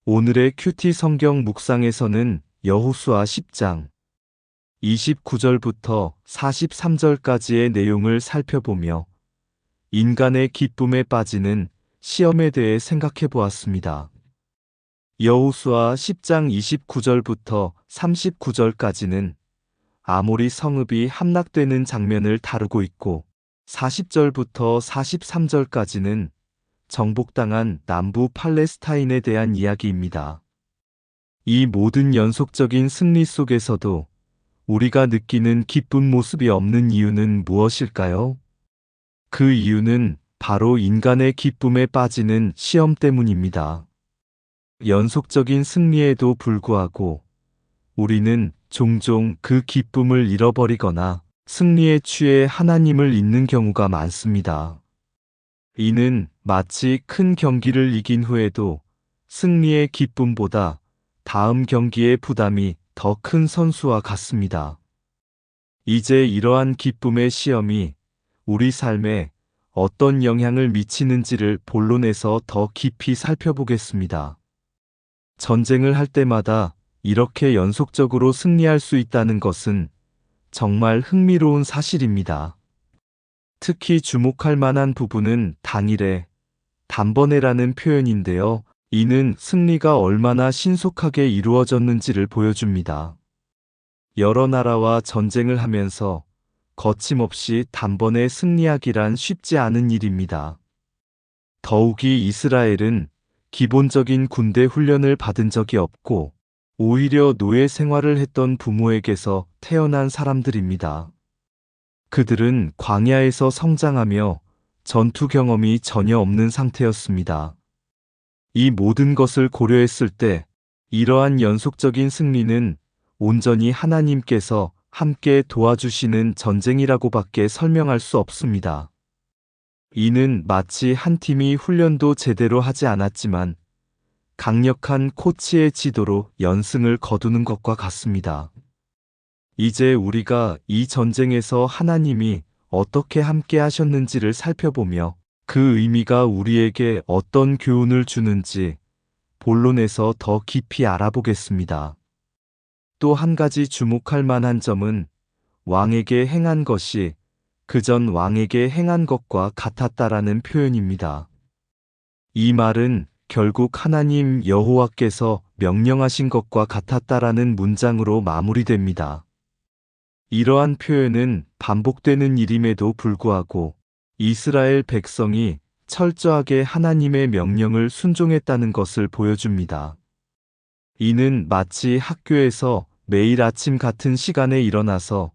오늘의 큐티 성경 묵상에서는 여호수아 10장 29절부터 43절까지의 내용을 살펴보며 인간의 기쁨에 빠지는 시험에 대해 생각해 보았습니다. 여호수아 10장 29절부터 39절까지는 아모리 성읍이 함락되는 장면을 다루고 있고 40절부터 43절까지는 정복당한 남부 팔레스타인에 대한 이야기입니다. 이 모든 연속적인 승리 속에서도 우리가 느끼는 기쁜 모습이 없는 이유는 무엇일까요? 그 이유는 바로 인간의 기쁨에 빠지는 시험 때문입니다. 연속적인 승리에도 불구하고 우리는 종종 그 기쁨을 잃어버리거나 승리에 취해 하나님을 잊는 경우가 많습니다. 이는 마치 큰 경기를 이긴 후에도 승리의 기쁨보다 다음 경기의 부담이 더 큰 선수와 같습니다. 이제 이러한 기쁨의 시험이 우리 삶에 어떤 영향을 미치는지를 본론에서 더 깊이 살펴보겠습니다. 전쟁을 할 때마다 이렇게 연속적으로 승리할 수 있다는 것은 정말 흥미로운 사실입니다. 특히 주목할 만한 부분은 단일해, 단번에라는 표현인데요. 이는 승리가 얼마나 신속하게 이루어졌는지를 보여줍니다. 여러 나라와 전쟁을 하면서 거침없이 단번에 승리하기란 쉽지 않은 일입니다. 더욱이 이스라엘은 기본적인 군대 훈련을 받은 적이 없고 오히려 노예 생활을 했던 부모에게서 태어난 사람들입니다. 그들은 광야에서 성장하며 전투 경험이 전혀 없는 상태였습니다. 이 모든 것을 고려했을 때 이러한 연속적인 승리는 온전히 하나님께서 함께 도와주시는 전쟁이라고밖에 설명할 수 없습니다. 이는 마치 한 팀이 훈련도 제대로 하지 않았지만 강력한 코치의 지도로 연승을 거두는 것과 같습니다. 이제 우리가 이 전쟁에서 하나님이 어떻게 함께 하셨는지를 살펴보며 그 의미가 우리에게 어떤 교훈을 주는지 본론에서 더 깊이 알아보겠습니다. 또 한 가지 주목할 만한 점은 왕에게 행한 것이 그전 왕에게 행한 것과 같았다라는 표현입니다. 이 말은 결국 하나님 여호와께서 명령하신 것과 같았다라는 문장으로 마무리됩니다. 이러한 표현은 반복되는 일임에도 불구하고 이스라엘 백성이 철저하게 하나님의 명령을 순종했다는 것을 보여줍니다. 이는 마치 학교에서 매일 아침 같은 시간에 일어나서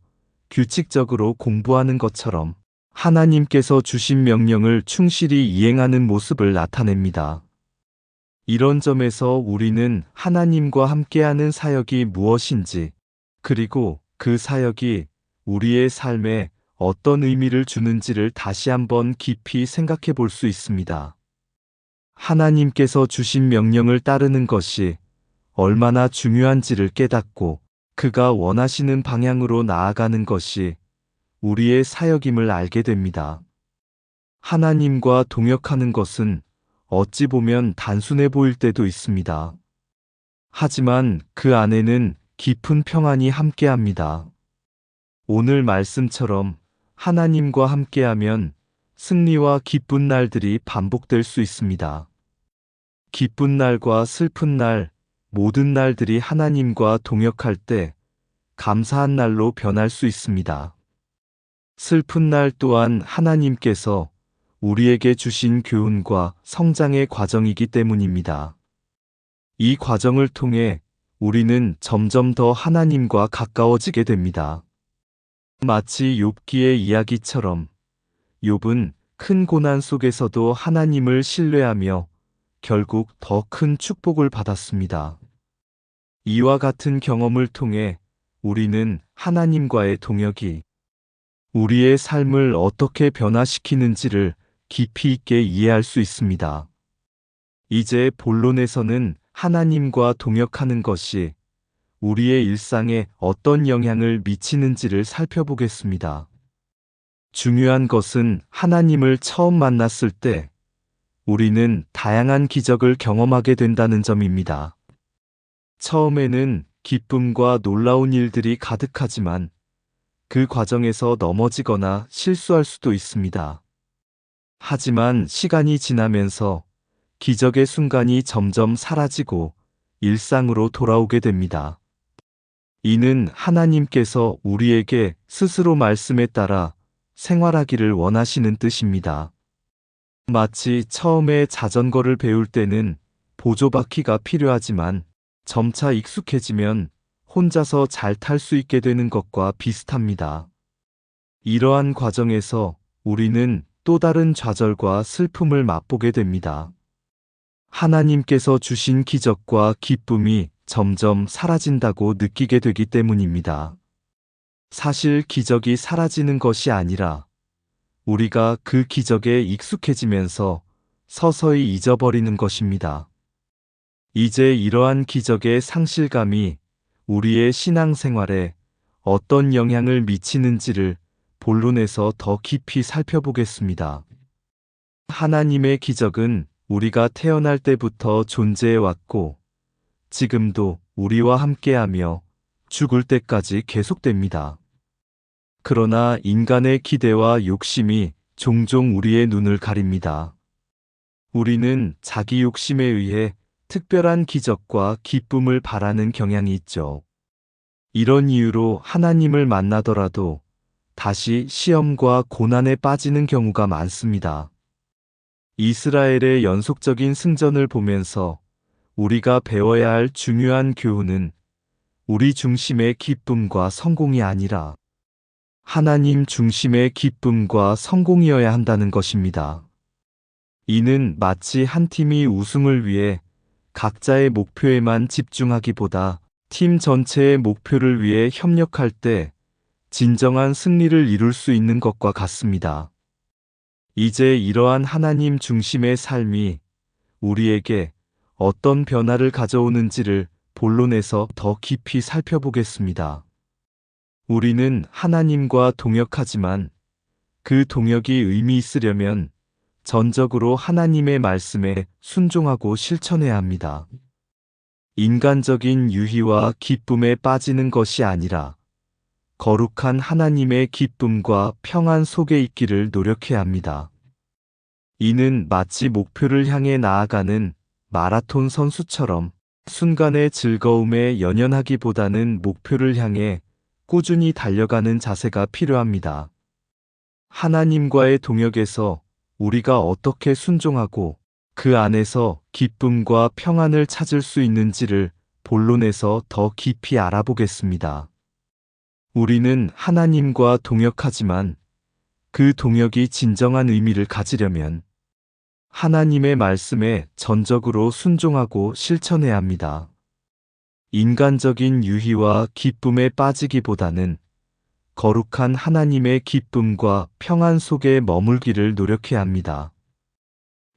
규칙적으로 공부하는 것처럼 하나님께서 주신 명령을 충실히 이행하는 모습을 나타냅니다. 이런 점에서 우리는 하나님과 함께하는 사역이 무엇인지, 그리고 그 사역이 우리의 삶에 어떤 의미를 주는지를 다시 한번 깊이 생각해 볼 수 있습니다. 하나님께서 주신 명령을 따르는 것이 얼마나 중요한지를 깨닫고 그가 원하시는 방향으로 나아가는 것이 우리의 사역임을 알게 됩니다. 하나님과 동역하는 것은 어찌 보면 단순해 보일 때도 있습니다. 하지만 그 안에는 깊은 평안이 함께합니다. 오늘 말씀처럼 하나님과 함께하면 승리와 기쁜 날들이 반복될 수 있습니다. 기쁜 날과 슬픈 날, 모든 날들이 하나님과 동역할 때 감사한 날로 변할 수 있습니다. 슬픈 날 또한 하나님께서 우리에게 주신 교훈과 성장의 과정이기 때문입니다. 이 과정을 통해 우리는 점점 더 하나님과 가까워지게 됩니다. 마치 욥기의 이야기처럼 욥은 큰 고난 속에서도 하나님을 신뢰하며 결국 더 큰 축복을 받았습니다. 이와 같은 경험을 통해 우리는 하나님과의 동역이 우리의 삶을 어떻게 변화시키는지를 깊이 있게 이해할 수 있습니다. 이제 본론에서는 하나님과 동역하는 것이 우리의 일상에 어떤 영향을 미치는지를 살펴보겠습니다. 중요한 것은 하나님을 처음 만났을 때 우리는 다양한 기적을 경험하게 된다는 점입니다. 처음에는 기쁨과 놀라운 일들이 가득하지만 그 과정에서 넘어지거나 실수할 수도 있습니다. 하지만 시간이 지나면서 기적의 순간이 점점 사라지고 일상으로 돌아오게 됩니다. 이는 하나님께서 우리에게 스스로 말씀에 따라 생활하기를 원하시는 뜻입니다. 마치 처음에 자전거를 배울 때는 보조바퀴가 필요하지만 점차 익숙해지면 혼자서 잘 탈 수 있게 되는 것과 비슷합니다. 이러한 과정에서 우리는 또 다른 좌절과 슬픔을 맛보게 됩니다. 하나님께서 주신 기적과 기쁨이 점점 사라진다고 느끼게 되기 때문입니다. 사실 기적이 사라지는 것이 아니라 우리가 그 기적에 익숙해지면서 서서히 잊어버리는 것입니다. 이제 이러한 기적의 상실감이 우리의 신앙생활에 어떤 영향을 미치는지를 본론에서 더 깊이 살펴보겠습니다. 하나님의 기적은 우리가 태어날 때부터 존재해 왔고 지금도 우리와 함께하며 죽을 때까지 계속됩니다. 그러나 인간의 기대와 욕심이 종종 우리의 눈을 가립니다. 우리는 자기 욕심에 의해 특별한 기적과 기쁨을 바라는 경향이 있죠. 이런 이유로 하나님을 만나더라도 다시 시험과 고난에 빠지는 경우가 많습니다. 이스라엘의 연속적인 승전을 보면서 우리가 배워야 할 중요한 교훈은 우리 중심의 기쁨과 성공이 아니라 하나님 중심의 기쁨과 성공이어야 한다는 것입니다. 이는 마치 한 팀이 우승을 위해 각자의 목표에만 집중하기보다 팀 전체의 목표를 위해 협력할 때 진정한 승리를 이룰 수 있는 것과 같습니다. 이제 이러한 하나님 중심의 삶이 우리에게 어떤 변화를 가져오는지를 본론에서 더 깊이 살펴보겠습니다. 우리는 하나님과 동역하지만 그 동역이 의미 있으려면 전적으로 하나님의 말씀에 순종하고 실천해야 합니다. 인간적인 유희와 기쁨에 빠지는 것이 아니라 거룩한 하나님의 기쁨과 평안 속에 있기를 노력해야 합니다. 이는 마치 목표를 향해 나아가는 마라톤 선수처럼 순간의 즐거움에 연연하기보다는 목표를 향해 꾸준히 달려가는 자세가 필요합니다. 하나님과의 동역에서 우리가 어떻게 순종하고 그 안에서 기쁨과 평안을 찾을 수 있는지를 본론에서 더 깊이 알아보겠습니다. 우리는 하나님과 동역하지만 그 동역이 진정한 의미를 가지려면 하나님의 말씀에 전적으로 순종하고 실천해야 합니다. 인간적인 유희와 기쁨에 빠지기보다는 거룩한 하나님의 기쁨과 평안 속에 머물기를 노력해야 합니다.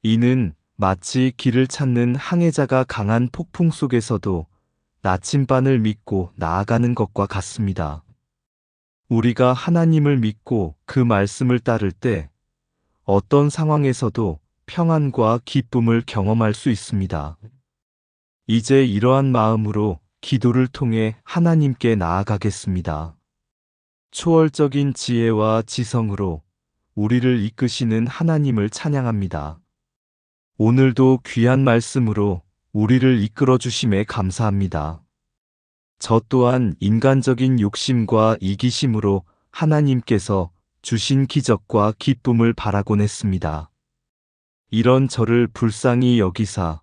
이는 마치 길을 찾는 항해자가 강한 폭풍 속에서도 나침반을 믿고 나아가는 것과 같습니다. 우리가 하나님을 믿고 그 말씀을 따를 때 어떤 상황에서도 평안과 기쁨을 경험할 수 있습니다. 이제 이러한 마음으로 기도를 통해 하나님께 나아가겠습니다. 초월적인 지혜와 지성으로 우리를 이끄시는 하나님을 찬양합니다. 오늘도 귀한 말씀으로 우리를 이끌어 주심에 감사합니다. 저 또한 인간적인 욕심과 이기심으로 하나님께서 주신 기적과 기쁨을 바라곤 했습니다. 이런 저를 불쌍히 여기사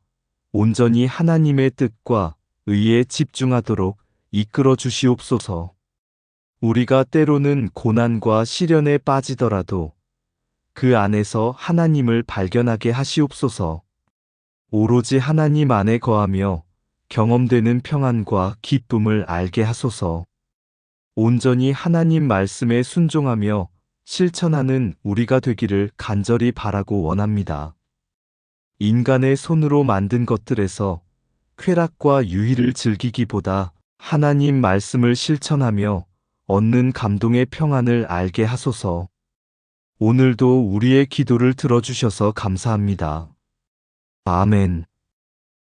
온전히 하나님의 뜻과 의에 집중하도록 이끌어 주시옵소서. 우리가 때로는 고난과 시련에 빠지더라도 그 안에서 하나님을 발견하게 하시옵소서. 오로지 하나님 안에 거하며 경험되는 평안과 기쁨을 알게 하소서. 온전히 하나님 말씀에 순종하며 실천하는 우리가 되기를 간절히 바라고 원합니다. 인간의 손으로 만든 것들에서 쾌락과 유의를 즐기기보다 하나님 말씀을 실천하며 얻는 감동의 평안을 알게 하소서. 오늘도 우리의 기도를 들어주셔서 감사합니다. 아멘.